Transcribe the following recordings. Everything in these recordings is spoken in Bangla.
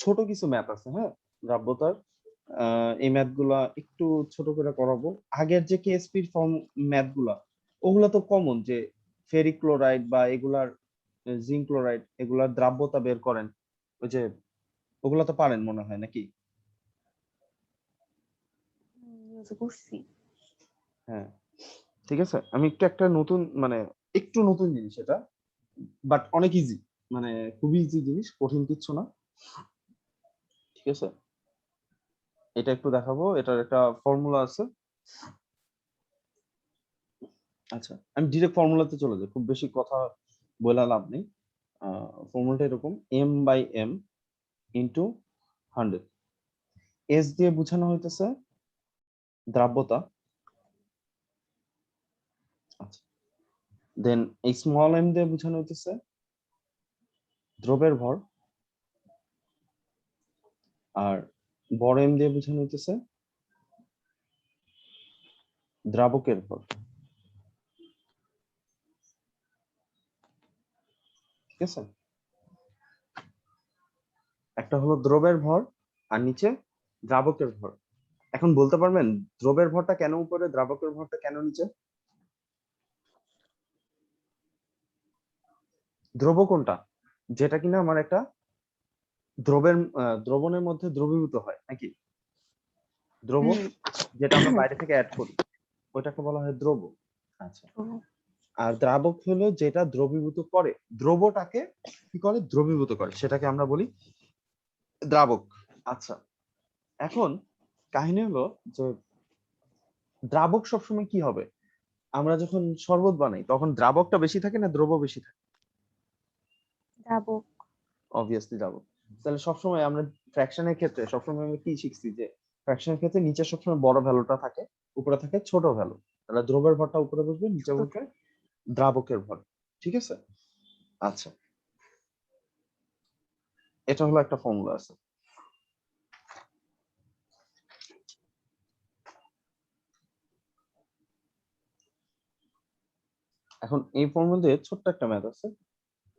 ছোট কিছু ম্যাথ আছে, হ্যাঁ, দ্রাব্যতার। এই ম্যাথ গুলা একটু ছোট করে করাবো। আগের যে কেএসপির ফর্ম ম্যাথ গুলা, ওগুলা তো কমন, যে ফেরিক ক্লোরাইড বা এগুলার জিঙ্ক ক্লোরাইড, এগুলার দ্রাব্যতা বের করেন, ওই যে ওগুলা তো পারেন মনে হয় নাকি? করছি। হ্যাঁ, ঠিক আছে। আমি একটু একটা নতুন, মানে একটু নতুন জিনিস এটা, বাট অনেক ইজি, মানে খুবই ইজি জিনিস, কঠিন কিছু না। ঠিক আছে, এটা একটু দেখাবো, এটার একটা ফর্মুলা আছে। আচ্ছা, আমি ডিরেক্ট ফর্মুলাতে চলে যাই, খুব বেশি কথা বলে লাভ নেই। ফর্মুলাটা এরকম, M by M into 100। S দিয়ে বোঝানো হইতেছে দ্রাব্যতা। আচ্ছা, দেন এই স্মল এম দিয়ে বোঝানো হইতেছে দ্রবের ভর, আর বড় এম দিয়ে বোঝানো হইতেছে দ্রাবকের ভর। ঠিক আছে, একটা হলো দ্রবের ভর আর নিচে দ্রাবকের ভর। এখন বলতে পারবেন দ্রবের ভরটা কেন উপরে, দ্রাবকের ভরটা কেন নিচে? দ্রব কোনটা? যেটা কিনা আমার একটা দ্রবণের মধ্যে দ্রবীভূত হয় নাকি? দ্রবণ যেটা আমরা বাইরে থেকে অ্যাড করি, ওটাকে বলা হয় দ্রব। আচ্ছা, আর দ্রাবক হলো যেটা দ্রবীভূত করে, দ্রবটাকে কি করে, দ্রবীভূত করে, সেটাকে আমরা বলি দ্রাবক। আচ্ছা, এখন কাহিনী হলো যে দ্রাবক সবসময় কি হবে, আমরা যখন শরবত বানাই তখন দ্রাবকটা বেশি থাকে না দ্রব বেশি থাকে? দ্রাবক। অবভিয়াসলি দ্রাবক। তাহলে সবসময় আমরা ফ্র্যাকশনের ক্ষেত্রে সবসময় আমরা কি শিখছি, যে ফ্র্যাকশনের ক্ষেত্রে নিচে সবসময় বড় ভ্যালুটা থাকে, উপরে থাকে ছোট ভ্যালু। তাহলে দ্রবের ভরটা উপরে বসবে, নিচে বসবে দ্রাবকের ভর। ঠিক আছে, আচ্ছা, এটা হলো একটা ফর্মুলা আছে। এখন এই ফর্মুলা দিয়ে ছোট্ট একটা ম্যাথ আছে,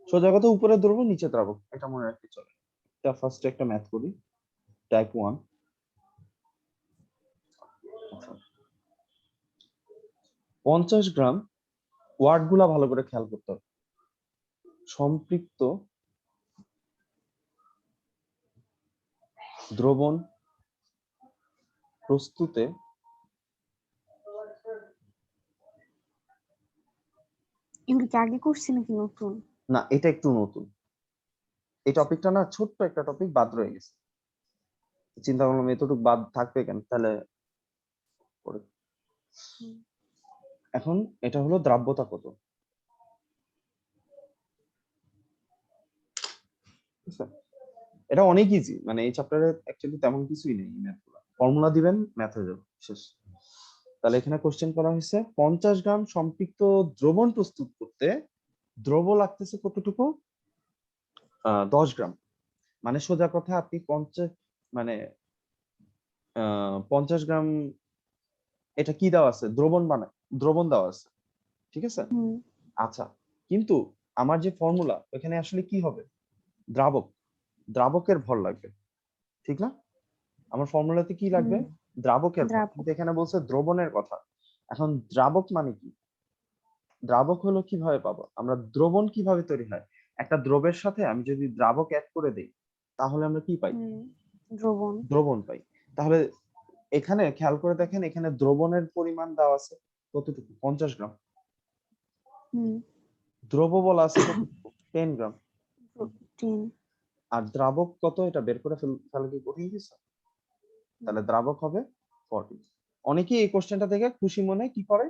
সোজা কথা উপরে দ্রব নিচে দ্রাবক, এটা মনে রাখতে চলে। এটা ফার্স্টে একটা ম্যাথ করি, টাইপ 1। 50 গ্রাম, ওয়ার্ড গুলা ভালো করে খেয়াল করতে হবে। সম্পৃক্ত দ্রবণ প্রস্তুতে এগুলো কি আগে করছি নাকি নতুন? না, এটা একটু নতুন। এই টপিকটা না ছোট্ট একটা টপিক বাদ রয়ে গেছে, চিন্তা করলাম এতটুকু বাদ থাকবে কেন, তাহলে পরে। এখন এটা হলো দ্রাব্যতা কত। এটা অনেক ইজি, মানে এই চ্যাপ্টারে অ্যাকচুয়ালি তেমন কিছুই নেই, ম্যাথগুলো ফর্মুলা দিবেন, ম্যাথ হয়ে যাবে শেষ। তাহলে এখানে কোশ্চেন করা হয়েছে 50 গ্রাম সম্পৃক্ত দ্রবণ প্রস্তুত করতে দ্রব লাগতেছে কতটুকু, 10 গ্রাম। মানে সোজা কথা, আপনি 50, মানে 50 গ্রাম, এটা কি দেওয়া আছে, দ্রবণ বানায়, দ্রবণ দেওয়া আছে। ঠিক আছে, আচ্ছা, কিন্তু আমার যে ফর্মুলা ওখানে আসলে কি হবে, দ্রাবক, দ্রাবকের ভর লাগবে, ঠিক না? আমার ফর্মুলাতে কি লাগবে, দ্রাবকের ভর, দ্রাবক। কিন্তু এখানে বলছে দ্রবণের কথা। এখন দ্রাবক মানে কি, দ্রাবক হলো কিভাবে পাবো আমরা, দ্রবণ কিভাবে তৈরি হয়, একটা দ্রবের সাথে আমি যদি দ্রাবক অ্যাড করে দেই তাহলে আমরা কি পাই, দ্রবণ। দ্রবণ পাই। তাহলে এখানে খেয়াল করে দেখেন, এখানে দ্রবণের পরিমাণ দেওয়া আছে কতটুকু, 50 গ্রাম। দ্রব বলা আছে কতটুকু, 10 গ্রাম। 10। আর দ্রাবক কত, এটা বের করে ফেলে কি কঠিন কিছু? তাহলে দ্রাবক হবে 40। অনেকেই এই কোশ্চেনটা দেখে খুশি মনে কি করে,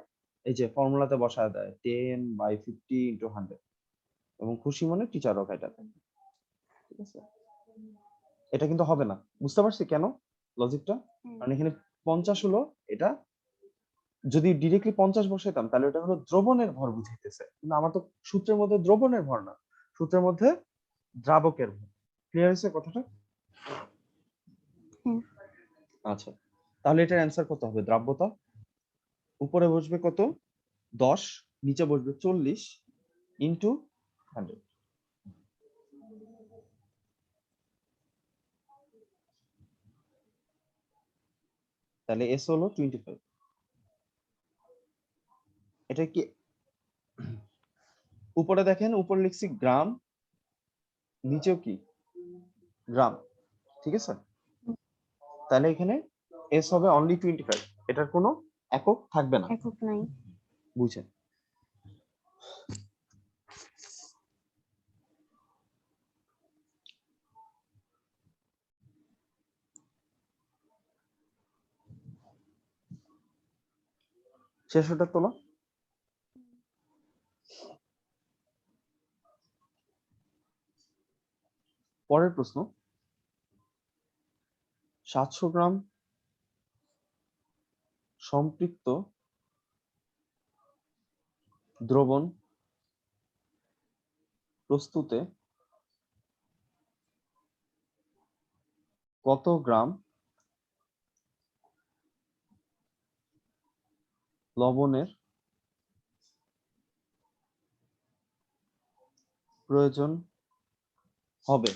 এই যে ফর্মুলাতে বসায় দেয় 10/50 × 100, এবং খুশি মনে টিচারও এটা দেয়। ঠিক আছে, এটা কিন্তু হবে না, বুঝতে পারছি কেন লজিকটা? কারণ এখানে 50 হলো, এটা যদি ডিরেক্টলি 50 বসাইতাম তাহলে এটা হলো দ্রবণের ভর বুঝাইতেছে, কিন্তু আমার তো সূত্রের মধ্যে দ্রবণের ভর না, সূত্রের মধ্যে দ্রাবকের ভর। ক্লিয়ার হয়েছে কথাটা? আচ্ছা, তাহলে এটার অ্যান্সার কত হবে, দ্রাব্যতা উপরে বসবে কত, 10, নিচে বসবে 40 ইন্টু 100। তাহলে এস হলো 25। এটা কি উপরে দেখেন, উপরে লিখছি গ্রাম, নিচেও কি গ্রাম, ঠিক আছে? তাহলে এখানে এস হবে অনলি 25, এটার কোনো একক থাকবে না, একক নাই। বুঝছেন? শেষটা তোলা। পরের প্রশ্ন, 700 গ্রাম সম্পৃক্ত দ্রবণ প্রস্তুতে কত গ্রাম লবণের প্রয়োজন হবে?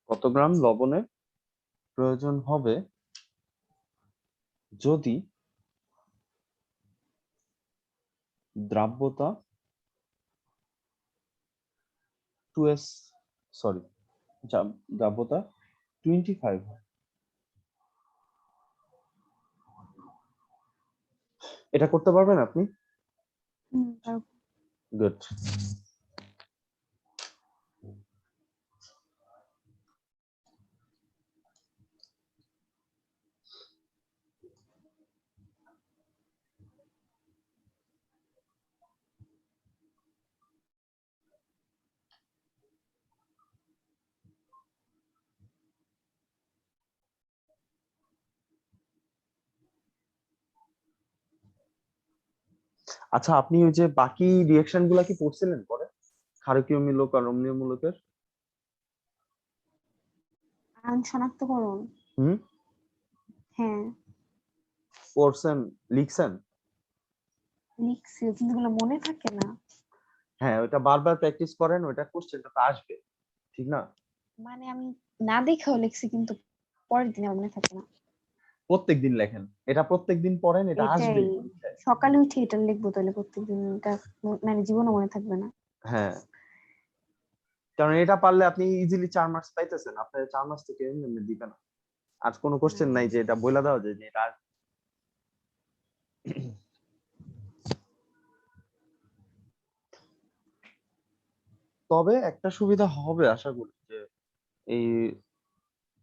কত গ্রাম লবণের প্রয়োজন হবে যদি দ্রাব্যতা 2s, সরি, দ্রাব্যতা 25 হয়? এটা করতে পারবেন আপনি? পারবো। গুড। আচ্ছা, আপনি ওই যে বাকি রিঅ্যাকশন গুলা কি পড়ছিলেন পরে, ক্ষারকীয় মূলক আর অম্লীয় মূলকের? আয়ন শনাক্তকরণ। হুম, হ্যাঁ, পড়ছেন, লিখছেন? লিখছি কিন্তু ওগুলো মনে থাকে না। হ্যাঁ, ওটা বারবার প্র্যাকটিস করেন, ওটা কোশ্চেনটা তো আসবে, ঠিক না? মানে আমি না দেখেও লিখছি কিন্তু পরের দিন আমার মনে থাকে না। প্রত্যেকদিন লেখেন, এটা প্রত্যেকদিন পড়েন, এটা আসবে এটাই, পরীক্ষায়। সকালে উঠে এটা লিখবো তাহলে প্রত্যেকদিন, এটা মানে জীবনে মনে থাকবে না। হ্যাঁ, কারণ এটা পারলে আপনি ইজিলি 4 মার্কস পাইতেছেন, আপনার 4 মার্কস থেকে এমনি দিবে না। আর কোনো কোশ্চেন নাই যে এটা বইলা দেওয়া যায় যে এটা আসবে। তবে একটা সুবিধা হবে আশা করি, যে এই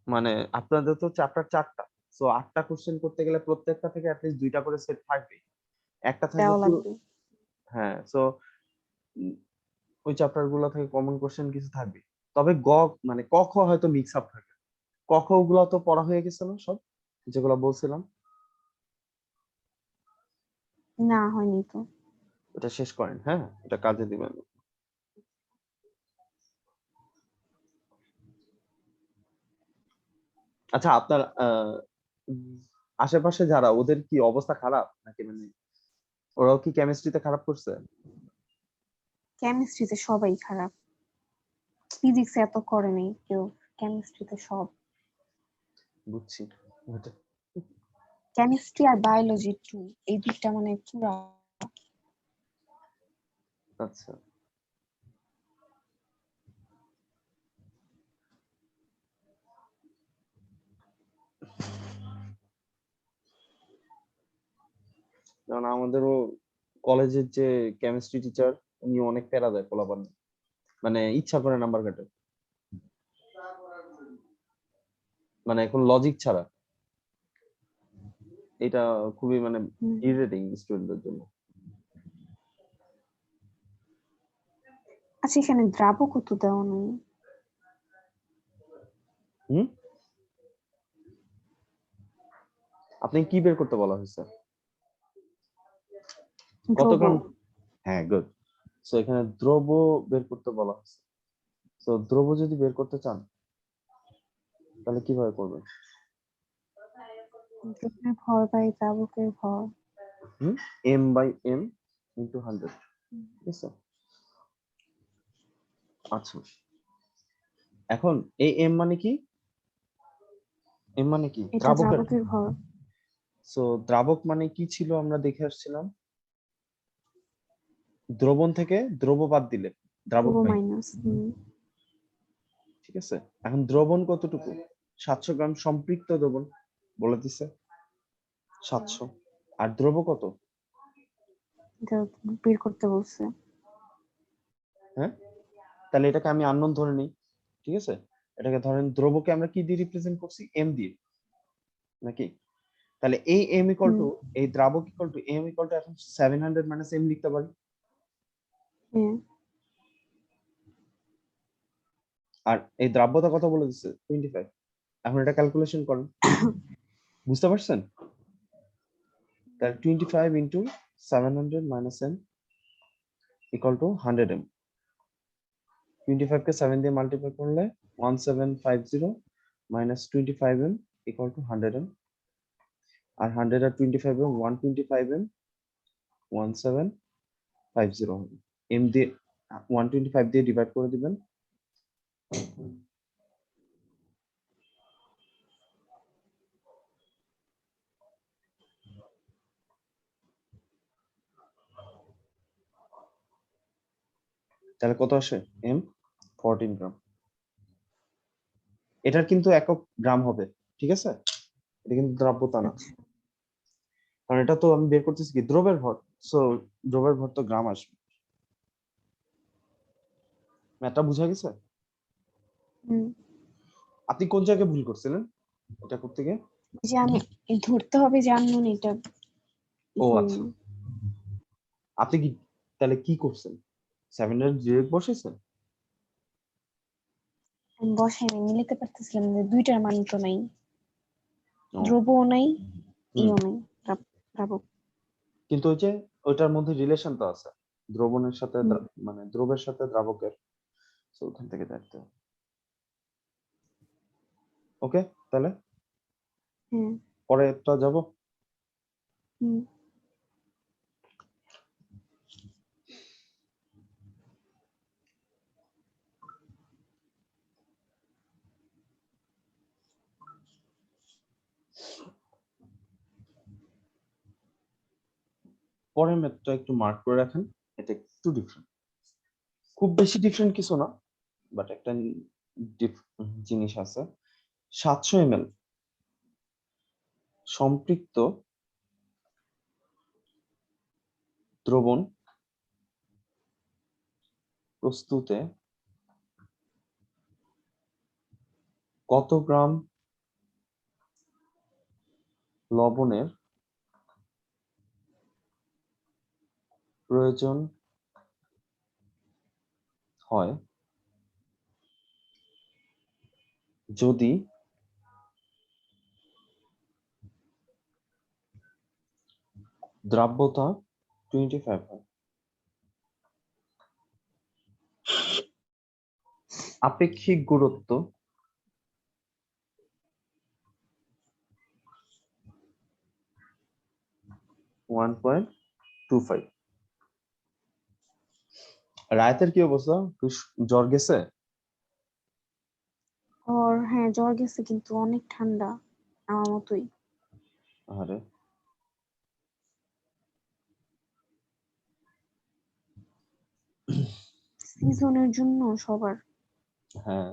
মানে আপনাদের তো চ্যাপ্টার 4টা, সো 8টা কোশ্চেন করতে গেলে প্রত্যেকটা থেকে অ্যাটলিস্ট 2টা করে সেট থাকবে, একটা থাকলে দেওয়া পুরো। লাগবে। হ্যাঁ, সো ওই চ্যাপ্টার গুলো থেকে কমন কোশ্চেন কিছু থাকবে। তবে মানে ক খ হয়তো মিক্স আপ থাকে। ক খ গুলো তো পড়া হয়ে গেছে না সব, যেগুলো বলছিলাম? না, হয়নি তো। এটা শেষ করেন, হ্যাঁ, এটা কাজে দিবেন। আচ্ছা, আপনার উম, আশেপাশে যারা, ওদের কি অবস্থা খারাপ নাকি, মানে ওরাও কি কেমিস্ট্রিতে খারাপ করছে? কেমিস্ট্রিতে সবাই খারাপ, ফিজিক্সে এত করে নেই কেউ, কেমিস্ট্রিতে সব। বুঝছি। এটা কেমিস্ট্রি আর বায়োলজি টু, এই দুইটা মানে পুরা। আচ্ছা, কারণ আমাদেরও কলেজের যে কেমিস্ট্রি টিচার, উনি অনেক প্যারা দেয় পোলাপান, মানে ইচ্ছা করে নাম্বার কাটে, মানে এখন লজিক ছাড়া। এটা খুবই মানে ইরিটেটিং স্টুডেন্টদের জন্য। আচ্ছা, এখানে দ্রাবক তো দেওয়া নেই। হুম, আপনি কি বের করতে বলা হয়েছে? কত দ্রব। গ্রাম? হ্যাঁ, গুড। সো এখানে দ্রব বের করতে বলা হয়েছে। তো দ্রব যদি বের করতে চান তাহলে কিভাবে করবেন? দ্রবণের ভর বাই দ্রাবকের ভর। এম বাই এম ইন্টু 100, ঠিক আছে? আচ্ছা, এখন এই এম মানে কি? এম মানে কি? এটা দ্রাবকের। দ্রাবকের ভর। সো দ্রাবক মানে কি ছিল আমরা দেখে আসছিলাম? দ্রবণ থেকে দ্রব বাদ দিলে দ্রাবক ও পাই। মাইনাস। ঠিক আছে, এখন দ্রবণ কতটুকু? 700 গ্রাম সম্পৃক্ত দ্রবণ বলে দিছে 700। আর দ্রব কত? এটা বের করতে বলছে। হ্যাঁ, তাহলে এটাকে আমি আননোন ধরে নিই। ঠিক আছে, এটাকে ধরেন দ্রবকে আমরা কি দিয়ে রিপ্রেজেন্ট করছি? এম দিয়ে, নাকি? তাহলে এই এম ইকুয়াল হুম। টু, এই দ্রাবক equal to M equal to এখন 700 মাইনাস এম লিখতে পারি। হ্যাঁ। আর এই দ্রাব্যতা কত বলে দিচ্ছে? 25। এখন এটা ক্যালকুলেশন করেন, বুঝতে পারছেন? তাহলে 25 into 700 minus M equal to 100 M. 25 কে 7 দিয়ে মাল্টিপ্লাই করলে 1750 minus 25 M equal to 100 M. আর 100 আর 25 এম 125 এম 1750 হবে। এম দিয়ে 125 দিয়ে ডিভাইড করে দিবেন। তাহলে কত আসে? এম 14 গ্রাম। এটার কিন্তু একক গ্রাম হবে, ঠিক আছে? এটা কিন্তু দ্রাব্যতা না, আচ্ছা। কারণ এটা তো আমি বের করতেছি কি দ্রবের ভর। সো দ্রবের ভর তো গ্রাম আসবে। ম্যাথটা বুঝা গেছে? হুম। আপনি কোন জায়গায় ভুল করছিলেন এটা করতে গিয়ে? যে আমি ধরতে হবে যে আননোন এটা ও আচ্ছা, হয়নি। আপনি কি তাহলে কি করছেন? 700 ডিরেক্ট বসেছেন? আমি বসাই নাই, মিলাতে পারতেছিলাম যে দুইটার মান তো নাই, ও, দ্রবও নাই, হুম। ইও নাই, দ্রাবক। কিন্তু ওই যে ওইটার মধ্যে রিলেশন তো আছে, দ্রবণের সাথে হুম। মানে দ্রবের সাথে দ্রাবকের। তো ওখান থেকে দেখতে হবে। ওকে, তাহলে হ্যাঁ। পরেরটা যাব। হুম। পরের ম্যাথটা একটু মার্ক করে রাখেন, এটা একটু ডিফারেন্ট, খুব বেশি ডিফারেন্ট কিছু না, বাট একটা জিনিস আছে। 700 ml সম্পৃক্ত দ্রবণ প্রস্তুতে কত গ্রাম লবণের প্রয়োজন হয় যদি দ্রাব্যতা 25 হয়? আপেক্ষিক গুরুত্ব 1.25। রায়তের কি অবস্থা? জ্বর গেছে? ওর হ্যাঁ জ্বর গেছে, কিন্তু অনেক ঠান্ডা, আমার মতোই। আরে, সিজনের জন্য সবার। হ্যাঁ,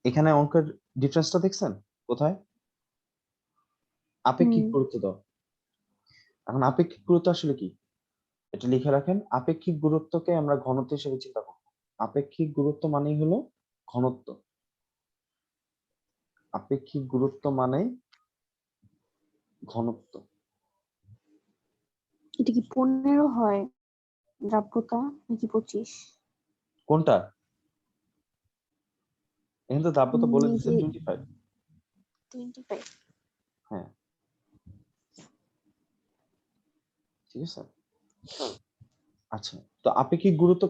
এখানে অঙ্কের ডিফারেন্সটা দেখছেন কোথায়? আপেক্ষিক হুম। গুরুত্ব দাও। এখন আপেক্ষিক গুরুত্ব আসলে কি এটা লিখে রাখেন। আপেক্ষিক গুরুত্বকে আমরা ঘনত্ব হিসেবে চিন্তা করব। আপেক্ষিক গুরুত্ব মানেই হলো ঘনত্ব। আপেক্ষিক গুরুত্ব মানে ঘনত্ব। এটা কি 15 হয় দ্রাব্যতা, নাকি 25? কোনটা? এখানে তো দ্রাব্যতা বলে এই দিচ্ছে যে 25। 25। হ্যাঁ, ঠিক আছে। আচ্ছা, তো আপেক্ষিক গুরুত্ব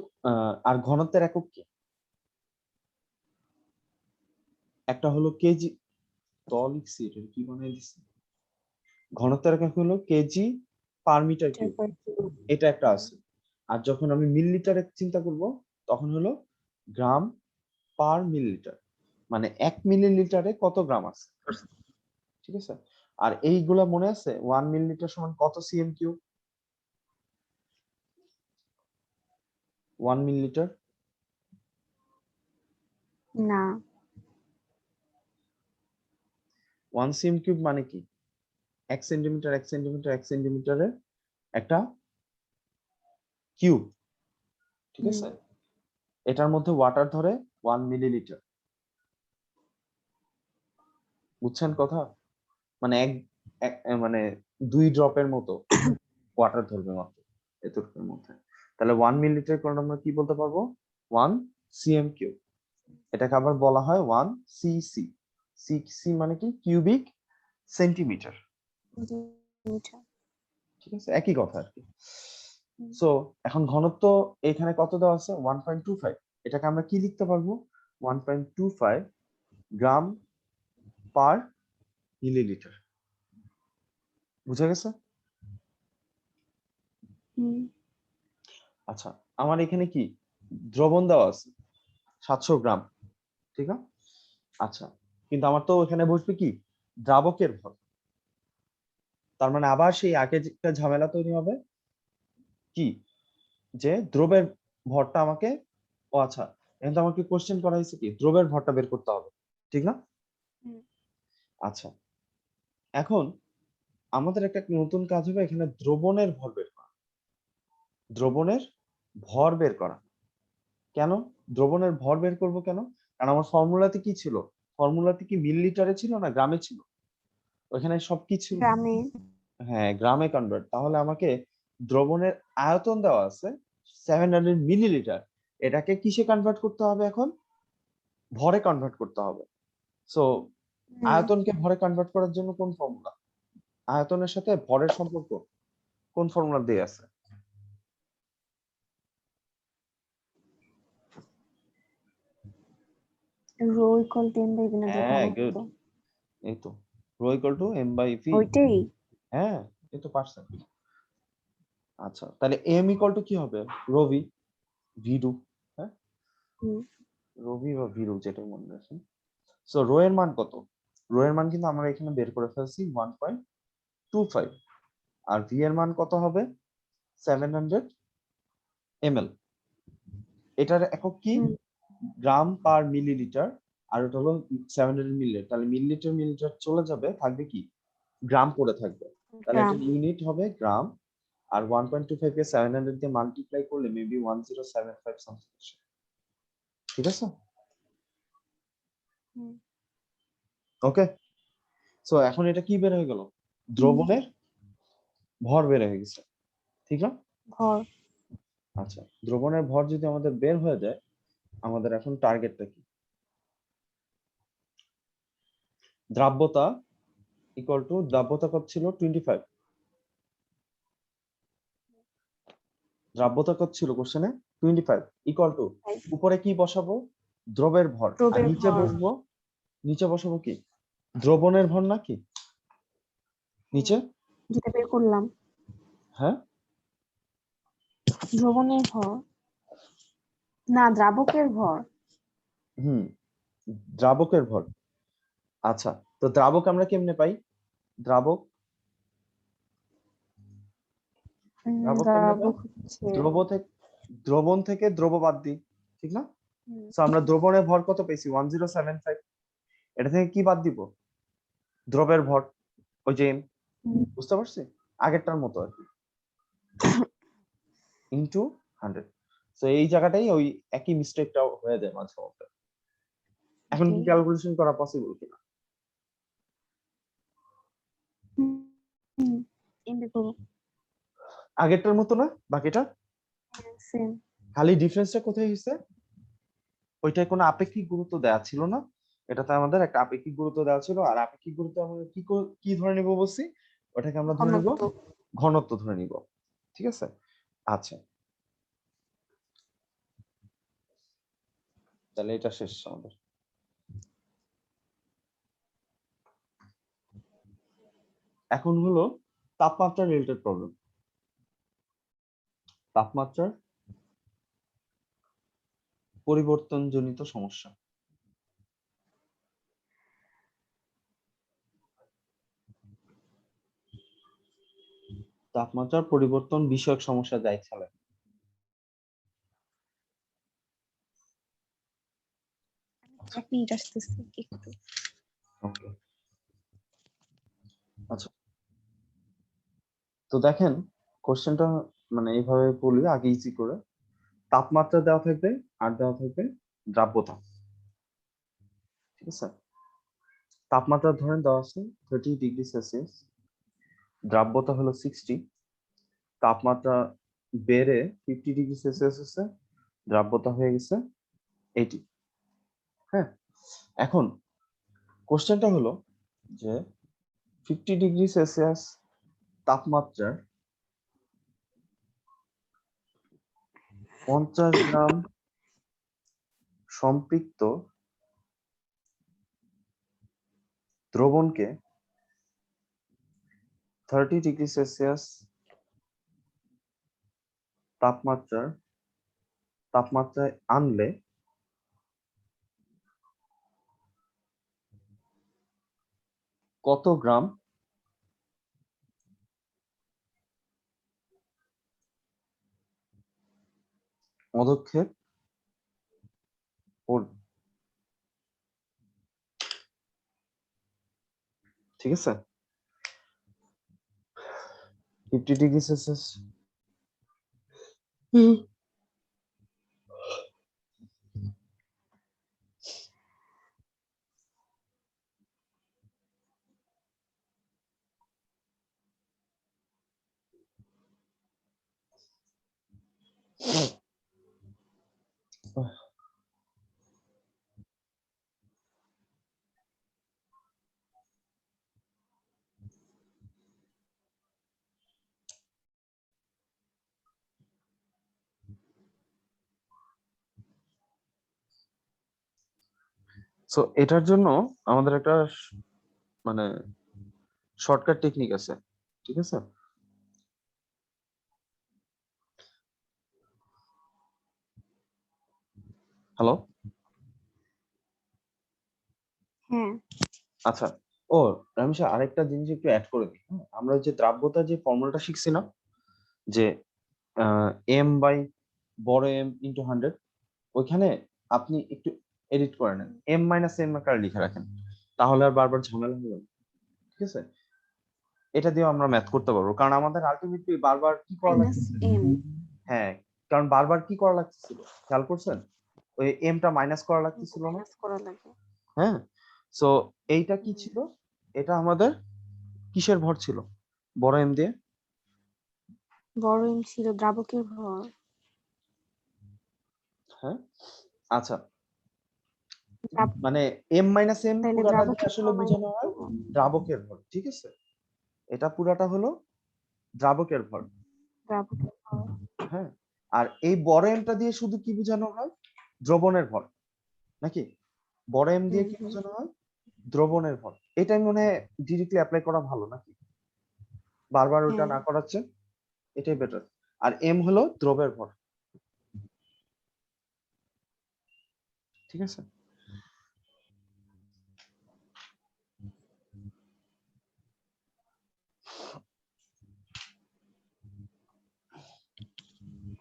আর ঘনত্বের একক কি? একটা হলো কেজি, ত লিখছি এটা কি বানাই দিছি, ঘনত্বের একক হলো কেজি পার মিটার কিউব, এটা একটা আছে। আর যখন আমি মিলিলিটারে চিন্তা করব তখন হলো গ্রাম পার মিলিলিটার, মানে 1 মিলিলিটারে কত গ্রাম আছে, ঠিক আছে। আর এইগুলা মনে আছে 1 মিলিলিটার সমান কত সিএম কিউব? 1 মিলিলিটার না 1 সিএম কিউব মানে কি? 1 সেন্টিমিটার 1 সেন্টিমিটার 1 সেন্টিমিটারের একটা কিউব, ঠিক হুম, আছে। এটার মধ্যে ওয়াটার ধরে 1 মিলিলিটার, বুঝছেন কথা? মানে মানে 2 ড্রপের মতো ওয়াটার ধরবে মাত্র এতটুকুর মধ্যে। তাহলে 1 মিলিলিটার করে আমরা কি বলতে পারবো? 1 সিএম কিউব। এটাকে আবার বলা হয় 1 সিসি। সিসি মানে কি? Cubic centimetre, metre. ঠিক আছে, একই কথা আর কি। হুম, সো এখন ঘনত্ব এখানে কত দেওয়া আছে? 1.25। এটাকে আমরা কি লিখতে পারবো? 1.25 গ্রাম পার মিলিলিটার। বুঝা গেছে? হুম, আচ্ছা, আমার এখানে কি দ্রবণ দেওয়া আছে 700 গ্রাম, ঠিক আছে। আচ্ছা, কিন্তু আমার তো এখানে বসবে কি দ্রাবকের ভর, তার মানে আবার সেই আগে একটা ঝামেলা তৈরি হবে কি, যে দ্রবের ভরটা আমাকে, ও আচ্ছা, এখন তো আমাকে কোশ্চেন করা হয়েছে কি দ্রবের ভরটা বের করতে হবে, ঠিক না? হুম, আচ্ছা, এখন আমাদের একটা নতুন কাজ হবে এখানে দ্রবণের ভর বের করা। দ্রবণের ভর বের করা কেন? দ্রবণের ভর বের করব কেন? কারণ আমার ফর্মুলাতে কি ছিল? ফর্মুলাতে কি মিলিলিটারে ছিল না গ্রামে ছিল? ওখানে সব কি ছিল? গ্রামে। হ্যাঁ, গ্রামে কনভার্ট। তাহলে আমাকে দ্রবণের আয়তন দেওয়া আছে 700 মিলিলিটার, এটাকে কিসে কনভার্ট করতে হবে এখন? ভরে কনভার্ট করতে হবে। সো হুম, আয়তনকে ভরে কনভার্ট করার জন্য কোন ফর্মুলা? আয়তনের সাথে ভরের সম্পর্ক কোন ফর্মুলা দিয়ে আছে? রো ইকুয়াল 10/v না যেটা হ্যাঁ, গুড। বলতো এই তো rho equal to M by V. ওইটাই। হ্যাঁ, এই তো পারছেন। আচ্ছা, তাহলে এম ইকুয়াল টু কি হবে? রো ভি, ভি ডু। হ্যাঁ, হুম, রো ভি বা ভি ডু যেটা মনে রাখেন। সো রো এর মান কত? রো এর মান কিন্তু আমরা এখানে বের করে ফেলছি 1.25, আর ভি এর মান কত হবে? 700 ml। এটার একক কি? হুম, গ্রাম পার মিলিলিটার, আর ওটা হলো 700 মিলিলিটার। তাহলে মিলিলিটার মিলিলিটার চলে যাবে, থাকবে কি গ্রাম পড়ে থাকবে। তাহলে গ্রাম। এটার ইউনিট হবে গ্রাম, আর 1.25 কে 700 দিয়ে মাল্টিপ্লাই করলে মেবি 1075 সামথিং, ঠিক আছে। হুম, ওকে, সো এখন এটা কি বের হয়ে গেল? হুম, দ্রবণের ভর বের হয়ে গেছে, ঠিক না? ভর। আচ্ছা, দ্রবণের ভর যদি আমাদের বের হয়ে যায়, আমাদের এখন টার্গেটটা কি? দ্রাব্যতা ইকুয়াল টু, দ্রাব্যতা কত ছিল? 25। দ্রাব্যতা কত ছিল কোশ্চেনে? 25 ইকুয়াল টু, উপরে কি বসাবো? দ্রবের ভর। আর দ্রবের নিচে ভর। বসবো, নিচে বসাবো কি দ্রবণের ভর নাকি হুম, নিচে? যেটা বের করলাম হ্যাঁ, দ্রবণের ভর, না দ্রাবকের ভর। হুম, দ্রাবকের ভর। আচ্ছা, তো দ্রাবক আমরা কেমনে পাই? দ্রাবক, দ্রাবক কেমনে পাই? দ্রাবক হচ্ছে দ্রব থেকে, দ্রবণ থেকে দ্রব বাদ দিই, ঠিক না? হুম, তো আমরা দ্রবণের ভর কত পেয়েছি? 1075। এটা থেকে কি বাদ দিব? দ্রবের ভর, ওই যে m, হুম, বুঝতে পারছি? আগেরটার মতো আর কি, ইনটু 100। তো এই জায়গাটাই ওই একই মিস্টেকটাও হয়ে যায় মাঝে মধ্যে। এখন ওকে। কি ক্যালকুলেশন করা পসিবল কিনা? হুম, হুম, এমবি করবো। আগেরটার মতো না বাকিটা, সেম। খালি ডিফারেন্সটা কোথায় হয়েছে? ওইটায় কোনো আপেক্ষিক গুরুত্ব দেওয়া ছিল না, এটাতে আমাদের একটা আপেক্ষিক গুরুত্ব দেওয়া ছিল। আর আপেক্ষিক গুরুত্ব আমরা কি ধরে নিব বলছি? ওটাকে আমরা ধরে নিব ঘনত্ব। ঘনত্ব ধরে নিব, ঠিক আছে। আচ্ছা, তাহলে এটা শেষ আমাদের। এখন হলো তাপমাত্রা রিলেটেড প্রবলেম। তাপমাত্রার পরিবর্তনজনিত সমস্যা। তাপমাত্রার পরিবর্তন বিষয়ক সমস্যা যা ইচ্ছা লাগে। এক মিনিট আসতেছি একটু। ওকে, আচ্ছা, তো দেখেন কোশ্চেনটা মানে এইভাবে বলি আগে ইজি করে। তাপমাত্রা দেওয়া থাকবে আর দেওয়া থাকবে দ্রাব্যতা, ঠিক আছে? তাপমাত্রা ধরেন দেওয়া আছে 30°C, দ্রাব্যতা হলো 60, তাপমাত্রা বেড়ে 50°C হচ্ছে, দ্রাব্যতা হয়ে গেছে 80। হ্যাঁ, এখন কোশ্চেনটা হলো যে 50°C তাপমাত্রার 50 গ্রাম সম্পৃক্ত দ্রবণকে 30°C তাপমাত্রায় আনলে কত গ্রাম পদক্ষেপ পড়বে? ঠিক আছে, 50°C। সো এটার জন্য আমাদের একটা মানে শর্টকাট টেকনিক আছে, ঠিক আছে? হ্যালো, হ্যাঁ, আচ্ছা, ও রামিশা আরেকটা জিনিস একটু অ্যাড করে দিই। হ্যাঁ? আমরা ওই যে দ্রাব্যতা যে ফর্মুলাটা শিখছি না, যে এম বাই বড় এম ইন্টু 100, ওইখানে আপনি একটু এডিট করে নেন, এম মাইনাস এম আকারে লিখে রাখেন, তাহলে আর বারবার ঝামেলা হবে না, ঠিক আছে? এটা দিয়েও আমরা ম্যাথ করতে পারবো, কারণ আমাদের আলটিমেটলি বারবার কি করা মাইনাস লাগতেছিল। এম হ্যাঁ, কারণ বারবার কি করা লাগতেছিল খেয়াল করছেন, ওই এমটা মাইনাস করা লাগতেছিল না? মাইনাস করা লাগে। হ্যাঁ, সো এইটা কি ছিল, এটা আমাদের কিসের ভর ছিল বড় এম দিয়ে? বড় এম ছিল দ্রাবকের ভর। হ্যাঁ, আচ্ছা, দ্রাব- মানে এম মাইনাস এম তাহলে পুরাটা দিয়ে দ্রাবকের আসলে ভর বোঝানো মাইনাস হয় দ্রাবকের ভর, ঠিক আছে? এটা পুরাটা হলো দ্রাবকের ভর। দ্রাবকের ভর। হ্যাঁ, আর এই বড় এমটা দিয়ে শুধু কি বোঝানো হয়? দ্রবণের ভর, নাকি? বড় এম দিয়ে কি হুম। বোঝানো হয়? দ্রবণের ভর। এটাই মনে হয় ডিরেক্টলি অ্যাপ্লাই করা ভালো, নাকি বারবার ওটা হ্যাঁ, না করাচ্ছে? এটাই বেটার। আর এম হলো দ্রবের ভর, ঠিক আছে?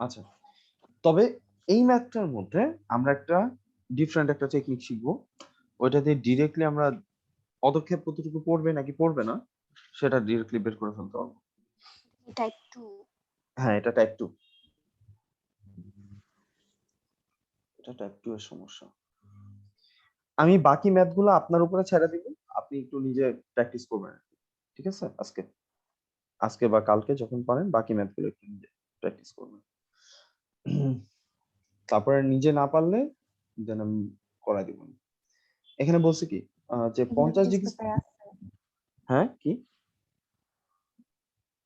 আচ্ছা, তবে এই ম্যাথটার মধ্যে আমরা একটা ডিফারেন্ট একটা টেকনিক শিখবো, ওইটা দিয়ে ডিরেক্টলি আমরা পদক্ষেপ কতটুকু পড়বে নাকি পড়বে না সেটা ডিরেক্টলি বের করে ফেলতে পারবো। টাইপ 2। হ্যাঁ, এটা টাইপ 2, এটা টাইপ 2 এর সমস্যা। আমি বাকি ম্যাথ গুলো আপনার উপরে ছেড়ে দিব, আপনি একটু নিজে প্র্যাকটিস করবেন, ঠিক আছে? আজকে আজকে বা কালকে যখন পারেন বাকি ম্যাথ গুলো একটু নিজে প্র্যাকটিস করবেন। তারপরে নিজে না পারলে দেন আমি করাই দিব। এখানে বলছে কি যে এগুলো 50°। টেস্ট পেপারে আছে। হ্যাঁ, কি?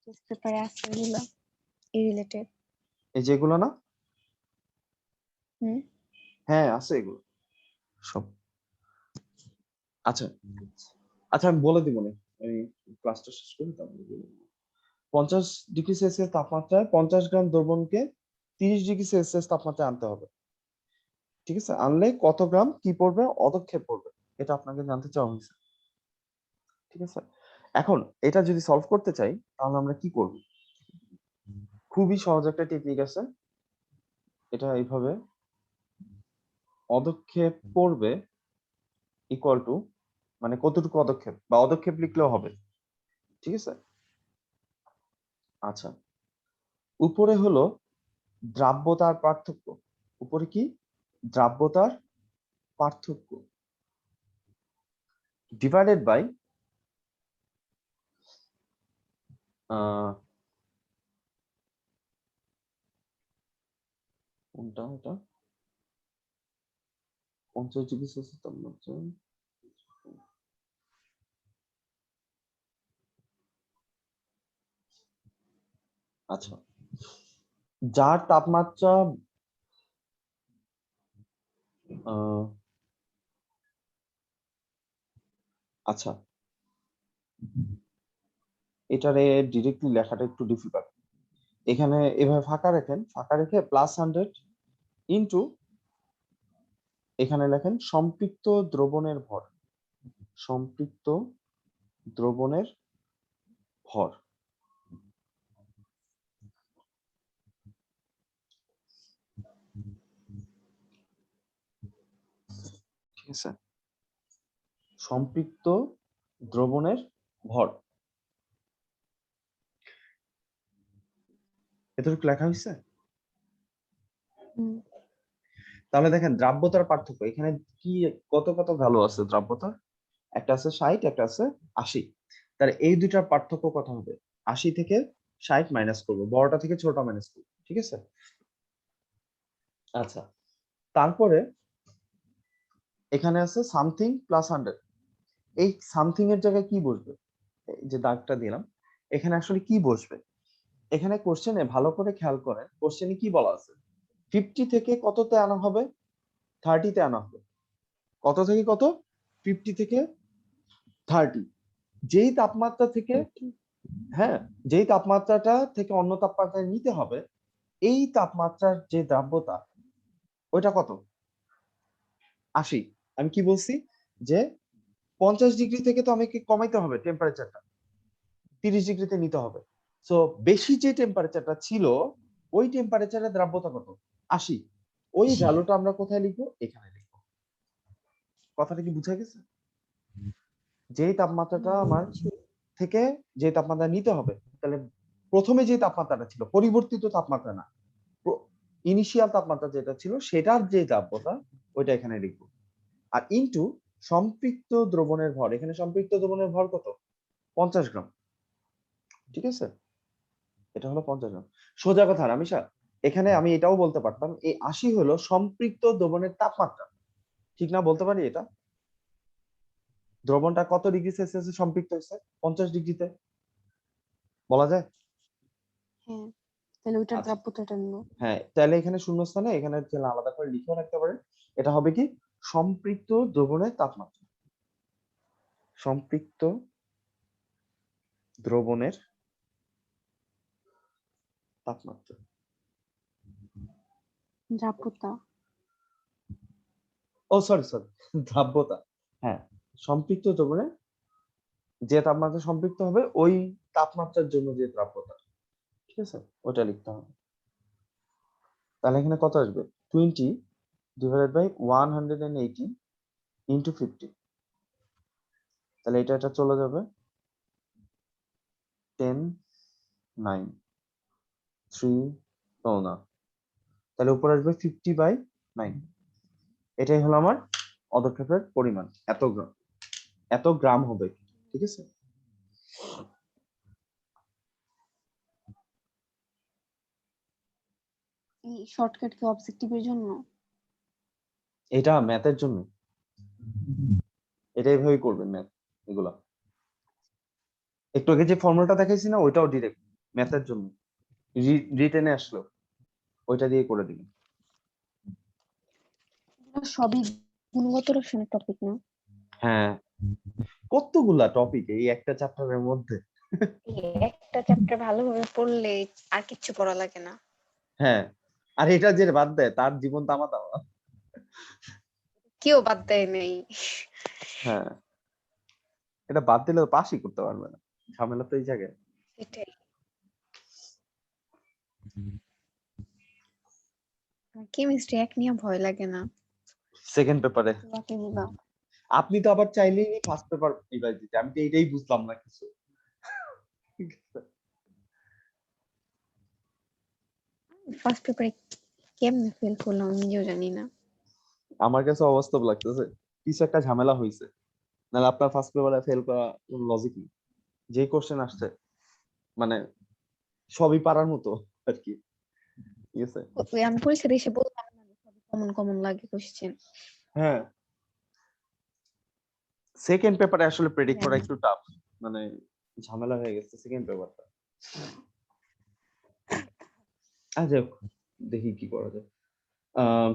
টেস্ট পেপারে আছে এগুলো এই রিলেটেড। এই যেগুলো না? হুম। হ্যাঁ, আছে এগুলো সব। আচ্ছা, আচ্ছা, আমি বলে দিব না, আমি ক্লাসটা শেষ করি তারপরে বলে দিব। 50°C তাপমাত্রায় 50 গ্রাম দ্রবণকে 30°C তাপমাত্রায় আনতে হবে। ঠিক আছে, আনলে কত গ্রাম কি পড়বে, অদক্ষেপ পড়বে, এটা আপনাকে জানতে চাওয়া হয়েছে। ঠিক আছে, এখন এটা যদি সলভ করতে চাই তাহলে আমরা কি করব? খুবই সহজ একটা টেকনিক আছে, এটা এইভাবে অদক্ষেপ পড়বে ইকুয়াল টু, মানে কতটুকু অদক্ষেপ বা অদক্ষেপ লিখলেও হবে। ঠিক আছে, আচ্ছা, উপরে হলো দ্রাব্যতার পার্থক্য, উপরে কি দ্রাব্যতার পার্থক্য ডিভাইডেড বাই কোনটা এটা 50°C তাপমাত্রা, আচ্ছা, যার তাপমাত্রা আচ্ছা, এটারে ডিরেক্টলি লেখাটা একটু ডিফিকাল্ট। এখানে এভাবে ফাঁকা রাখেন, ফাঁকা রেখে +100 ইনটু এখানে লেখেন সম্পৃক্ত দ্রবণের ভর, সম্পৃক্ত দ্রবণের ভর। ঠিক আছে, সম্পৃক্ত দ্রবণের ভর এতটুকু লেখা হয়েছে। হুম, তাহলে দেখেন দ্রাব্যতার পার্থক্য এখানে কি, কত কত ভ্যালু আছে দ্রাব্যতার, একটা আছে 60, একটা আছে 80। তাহলে এই দুইটার পার্থক্য কত হবে? 80 থেকে 60 মাইনাস করবো, বড়টা থেকে ছোটটা মাইনাস করবো। ঠিক আছে, আচ্ছা, তারপরে এখানে আছে সামথিং +100, এই সামথিং এর জায়গায় কি বসবে? এই যে দাগটা দিলাম, এখানে আসলে কি বসবে? এখানে কোশ্চেনে ভালো করে খেয়াল করেন, কোশ্চেনে কি বলা আছে, 50 থেকে কততে আনা হবে, 30 তে আনা হবে। কত থেকে কত? 50 থেকে 30। যেই তাপমাত্রা থেকে, হ্যাঁ, যেই তাপমাত্রাটা থেকে অন্য তাপমাত্রায় নিতে হবে, এই তাপমাত্রার যে দ্রাব্যতা ওইটা কত? 80। আমি কি বলছি যে 50° থেকে তো আমাকে কমাইতে হবে টেম্পারেচারটা, 30°তে নিতে হবে। সো বেশি যে টেম্পারেচারটা ছিল ওই টেম্পারেচারের দ্রাব্যতা কত? 80। ওই ভ্যালুটা আমরা কোথায় লিখবো? এখানে লিখবো। কথাটা কি বুঝা গেছে? যেই তাপমাত্রাটা আমার থেকে যে তাপমাত্রা নিতে হবে, তাহলে প্রথমে যে তাপমাত্রাটা ছিল, পরিবর্তিত তাপমাত্রা না, ইনিশিয়াল তাপমাত্রা যেটা ছিল সেটার যে দ্রাব্যতা ওইটা এখানে লিখবো। আর ইনটু সম্পৃক্ত দ্রবণের ভর, এখানে সম্পৃক্ত দ্রবণের ভর কত? 50 গ্রাম। ঠিক আছে, এটা হলো 50 গ্রাম। সোজা কথা রামিসা, এখানে আমি এটাও বলতে পারতাম এই 80 হলো সম্পৃক্ত দ্রবণের তাপমাত্রা, ঠিক না? বলতে পারি এটা, দ্রবণটা কত °C সম্পৃক্ত হয়েছে? 50°তে বলা যায়। হ্যাঁ, তাহলে ওইটার আচ্ছা, দ্রাব্যতাটা নিব। হ্যাঁ, তাহলে এখানে শূন্যস্থানে এখানে আলাদা করে লিখেও রাখতে পারেন, এটা হবে কি সম্পৃক্ত দ্রবণের তাপমাত্রা, সম্পৃক্ত দ্রবণের তাপমাত্রা। দ্রাব্যতা। ও সরি সরি, দ্রাব্যতা, হ্যাঁ, সম্পৃক্ত দ্রবণে যে তাপমাত্রা সম্পৃক্ত হবে ওই তাপমাত্রার জন্য যে দ্রাব্যতা, ঠিক আছে, ওটা লিখতে হবে। তাহলে এখানে কত আসবে? 20 ডিভাইডেড বাই 180 ইন্টু 50। তাহলে এটা চলে যাবে 10 9 3, না, তাহলে উপরে আসবে 50/9। এটাই হলো আমার পদক্ষেপের পরিমাণ, এত গ্রাম, এত গ্রাম হবে। ঠিক আছে, এই শর্টকাট কি অবজেক্টিভের জন্য? এটা ম্যাথের জন্য, এটা এইভাবেই করবেন ম্যাথ, এগুলা একটু আগে যে ফর্মুলাটা দেখাইছি না ওইটাও ডিরেক্ট ম্যাথের জন্য, রিটেনে আসলো ওইটা দিয়ে করে দিবেন। এগুলো সবই গুণগত রসায়নের টপিক না? হ্যাঁ, কতগুলা টপিক এই একটা চ্যাপ্টারের মধ্যে। এই একটা চ্যাপ্টার ভালোভাবে পড়লে আর কিচ্ছু পড়া লাগে না। হ্যাঁ, আর এটা যে বাদ দেয় তার জীবন তামা তামা। কেউ বাদ দেয় নেই। হ্যাঁ, এটা বাদ দিলে পাসই করতে পারবে না, ঝামেলা তো এই জায়গায়। সেটাই। কেমিস্ট্রি এক নিয়ে ভয় লাগে না, সেকেন্ড পেপারে বাকিগুলো আপনি তো আবার চাইলেই ফার্স্ট পেপার রিভাইজ দিতে, আমি তো এইটাই বুঝলাম না কিছু। ফার্স্ট পেপারে কেমনে ফেল করলাম আমি নিজেও জানি না। আমার কাছে অবাস্তব লাগতেছে, কিছু একটা ঝামেলা হয়েছে, নাহলে আপনার ফার্স্ট পেপারে ফেল করা কোনো লজিক নেই। যে কোশ্চেন আসছে মানে সবই পারার মতো আর কি, ঠিক আছে। ওই আমি পরীক্ষাতে এসে বললাম না, সবই কমন কমন লাগে কোশ্চেন। হ্যাঁ, সেকেন্ড পেপারে আসলে প্রেডিক্ট করা একটু টাফ, মানে ঝামেলা হয়ে গেছে সেকেন্ড পেপারটা। আচ্ছা, দেখি কি করা যায়। আহ,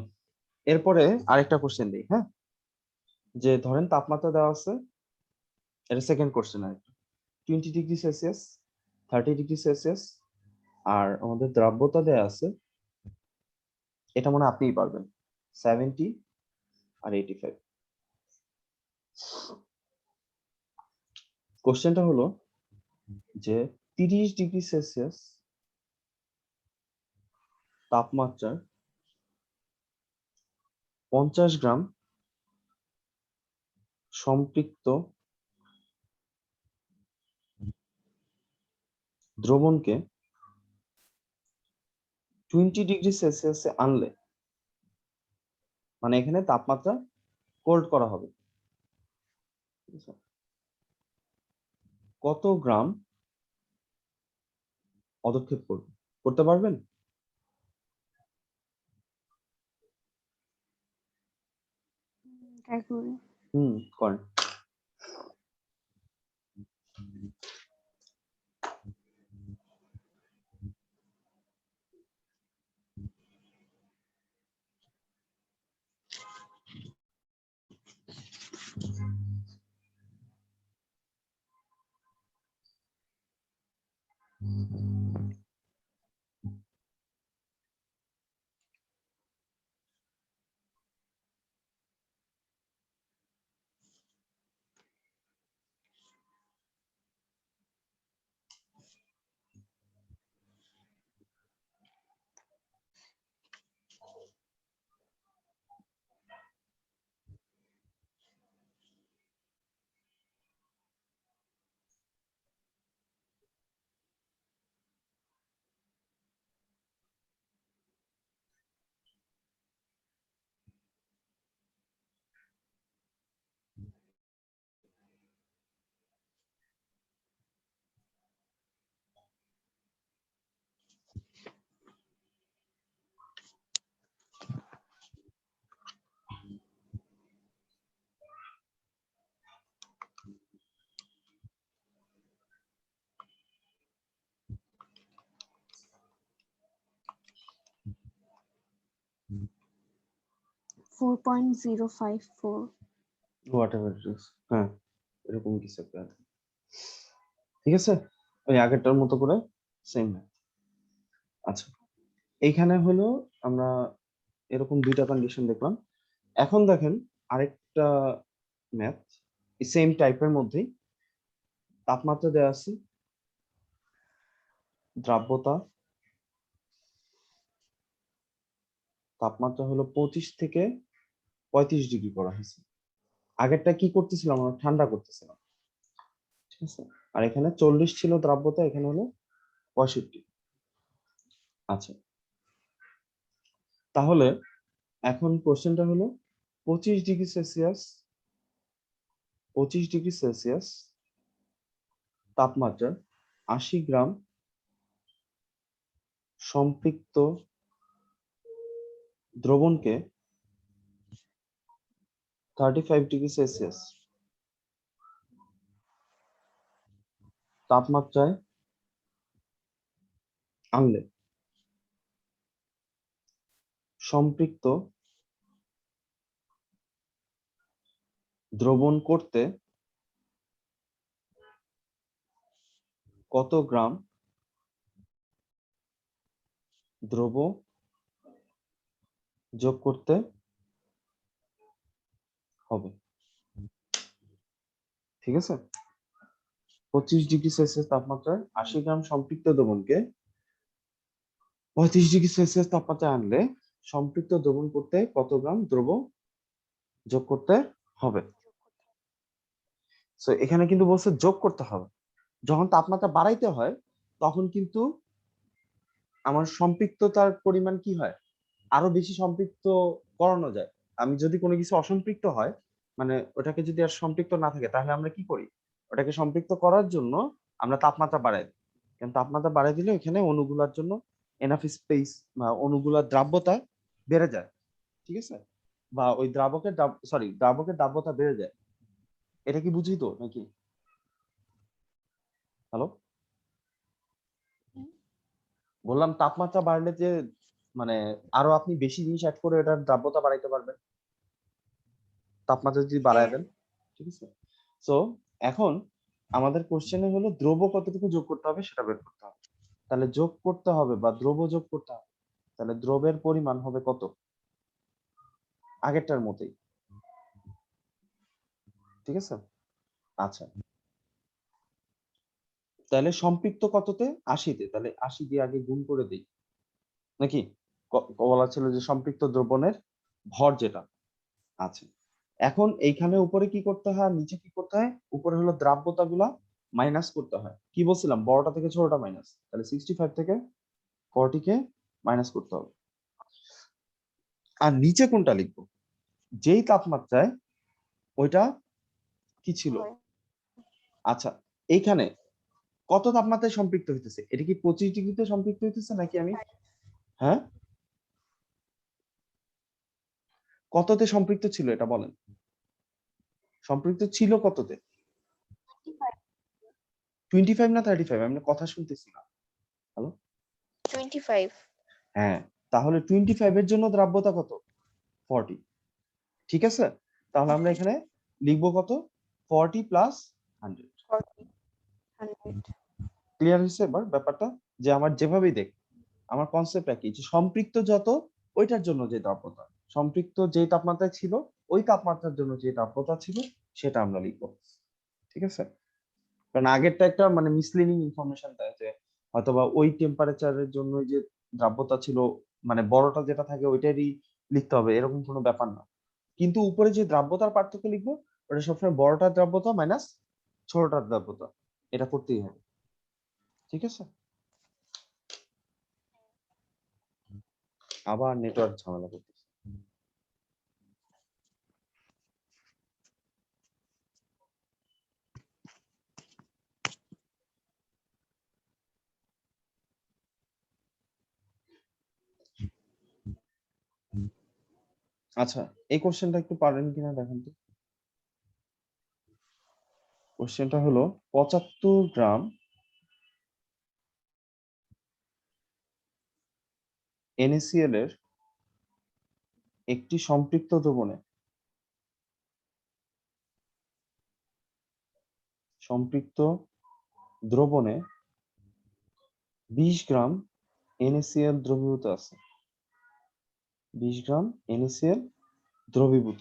এরপরে আরেকটা কোশ্চেন দিই, হ্যাঁ। যে ধরেন তাপমাত্রা দেওয়া আছে, এটা সেকেন্ড কোশ্চেন আর কি, 20°C, 30°C, আর আমাদের দ্রাব্যতা দেওয়া আছে, এটা মনে হয় আপনিই পারবেন, 70 আর 85। কোশ্চেনটা হলো যে 30°C তাপমাত্রার 50 গ্রাম সম্পৃক্ত দ্রবণকে 20°C আনলে, মানে এখানে তাপমাত্রা কোল্ড করা হবে, ঠিক আছে? কত গ্রাম পদক্ষেপ করবে, করতে পারবেন? ট্রাই করি। করেন। Four 4.054। What ever it is, হ্যাঁ, এরকম কিছু একটা আছে। ঠিক আছে, ওই আগেরটার মতো করে সেম। আচ্ছা, এইখানে হলো আমরা এরকম দুইটা কন্ডিশন দেখলাম। এখন দেখেন আরেকটা ম্যাথ সেম টাইপের মধ্যেই, তাপমাত্রা দেওয়া আছে, দ্রাব্যতা, তাপমাত্রা হলো 25 থেকে 35 ডিগ্রি করা হয়েছে। আগেরটা কি করতেছিলাম আমরা, ঠান্ডা করতেছিলাম, ঠিক আছে। আর এখানে 40 ছিল দ্রাব্যতা, এখানে হলো 65। আচ্ছা, তাহলে এখন কোশ্চেনটা হলো 25°C, 25°C তাপমাত্রার 80 গ্রাম সম্পৃক্ত দ্রবণকে 35°C তাপমাত্রায় আনলে সম্পৃক্ত দ্রবণ করতে কত গ্রাম দ্রব্য যোগ করতে হবে, ঠিক আছে? 25°C তাপমাত্রায় 80 গ্রাম সম্পৃক্ত দ্রবণকে 35°C তাপমাত্রায় আনলে সম্পৃক্ত দ্রবণ করতে কত গ্রাম দ্রব্য যোগ করতে হবে? সো এখানে কিন্তু বলছে যোগ করতে হবে। যখন তাপমাত্রা বাড়াইতে হয় তখন কিন্তু আমার সম্পৃক্ততার পরিমাণ কি হয়, আরো বেশি সম্পৃক্ত করানো যায়। আমি যদি কোনো কিছু অসম্পৃক্ত হয়, মানে ওটাকে যদি আর সম্পৃক্ত না থাকে, তাহলে আমরা কি করি, ওটাকে সম্পৃক্ত করার জন্য আমরা তাপমাত্রা বাড়াই দিই। কারণ তাপমাত্রা বাড়াই দিলে এখানে অণুগুলার জন্য এনাফ স্পেস বা অণুগুলার দ্রাব্যতা বেড়ে যায়, ঠিক আছে? বা ওই দ্রাবকের দ্রাব্যতা বেড়ে যায়। এটা কি বুঝি তো নাকি? হ্যালো, বললাম তাপমাত্রা বাড়লে যে মানে আরো আপনি বেশি জিনিস অ্যাড করে এটার দ্রাব্যতা বাড়াইতে পারবেন, তাপমাত্রা যদি বাড়ায় হ্যাঁ। দেন, ঠিক আছে? সো এখন আমাদের কোশ্চেনে হলো দ্রব্য কতটুকু যোগ করতে হবে সেটা বের করতে হবে। তাহলে যোগ করতে হবে বা দ্রব্য যোগ করতে হবে, তাহলে দ্রব্যের পরিমাণ হবে কত? আগেরটার মতোই, ঠিক আছে? আচ্ছা, তাহলে সম্পৃক্ত কততে? 80-তে। তাহলে 80 দিয়ে আগে গুণ করে দিই নাকি? বলা ছিল যে সম্পৃক্ত দ্রবণের ভর যেটা আছে। এখন এইখানে উপরে কি করতে হয় আর নিচে কি করতে হয়? উপরে হলো দ্রাব্যতা গুলা মাইনাস করতে হয়। কি বলছিলাম, বড়টা থেকে ছোটটা মাইনাস। তাহলে 65 থেকে 40 কে মাইনাস করতে হবে। আর নিচে কোনটা লিখবো? যেই তাপমাত্রায় ওইটা কি ছিল। হয়। আচ্ছা, এইখানে কত তাপমাত্রায় সম্পৃক্ত হইতেছে? এটা কি 25°তে সম্পৃক্ত হইতেছে নাকি আমি, হ্যাঁ, কততে সম্পৃক্ত ছিল এটা বলেন? সম্পৃক্ত ছিল কততে? 25 না 35? আমি কথা শুনতেছি না। হ্যালো, 25। হ্যাঁ, তাহলে 25 এর জন্য দ্রাব্যতা কত? 40, ঠিক আছে? তাহলে আমরা এখানে লিখবো কত? 40 প্লাস 100। 100। ক্লিয়ার হয়েছে এবার ব্যাপারটা? যে আমার যেভাবেই দেখ, আমার কনসেপ্ট একই, যে সম্পৃক্ত যত ওইটার জন্য যে তাপমাত্রা, সম্পৃক্ত যে তাপমাত্রায় ছিল ওই তাপমাত্রার জন্য যে তাপমাত্রা ছিল সেটা আমরা লিখবো, ঠিক আছে? কারণ আগেরটা একটা মানে মিসলিডিং ইনফরমেশন দেয় যে হয়তোবা ওই টেম্পারেচারের জন্য যে দ্রাব্যতা ছিল, মানে বড়টা যেটা থাকে ওইটারই লিখতে হবে এরকম কোনো ব্যাপার না। কিন্তু উপরে যে দ্রাব্যতার পার্থক্য লিখবো ওটা সবসময় বড়টার দ্রাব্যতা মাইনাস ছোটটার দ্রাব্যতা, এটা করতেই হবে, ঠিক আছে? আবার নেটওয়ার্ক ঝামেলা করতেছে। আচ্ছা, এই কোশ্চেনটা একটু পারেন কিনা দেখেন তো। কোশ্চেনটা হলো 75 গ্রাম NaCl এর একটি সম্পৃক্ত দ্রবণে 20 গ্রাম NaCl দ্রবীভূত আছে। 20 গ্রাম NaCl দ্রবীভূত।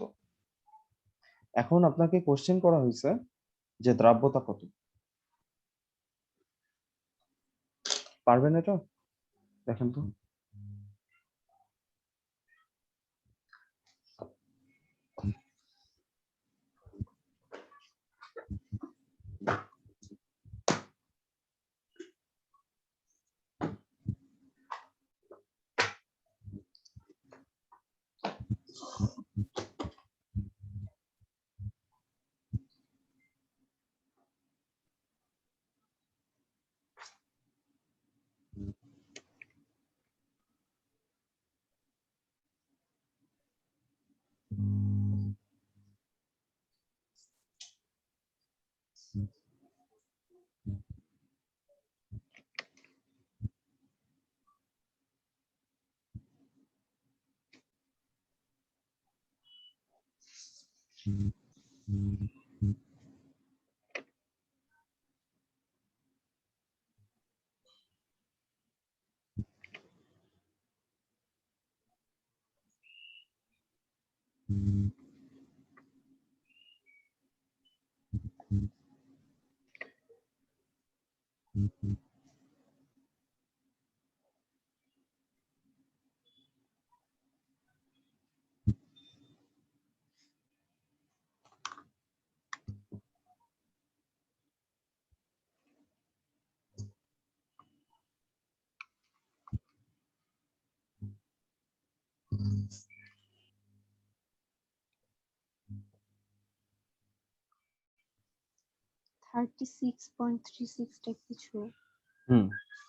এখন আপনাকে কোশ্চেন করা হয়েছে যে দ্রাব্যতা কত, পারবেন এটা? দেখেন তো। 36.36 টাইপ কিছু।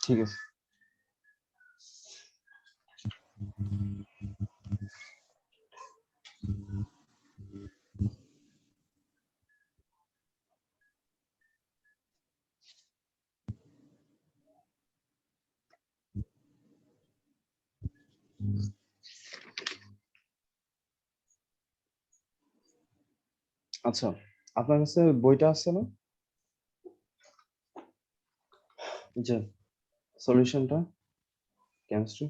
ঠিক আছে। আচ্ছা, আপনার কাছে বইটা আছে না, যে সলিউশনটা কেমিস্ট্রি?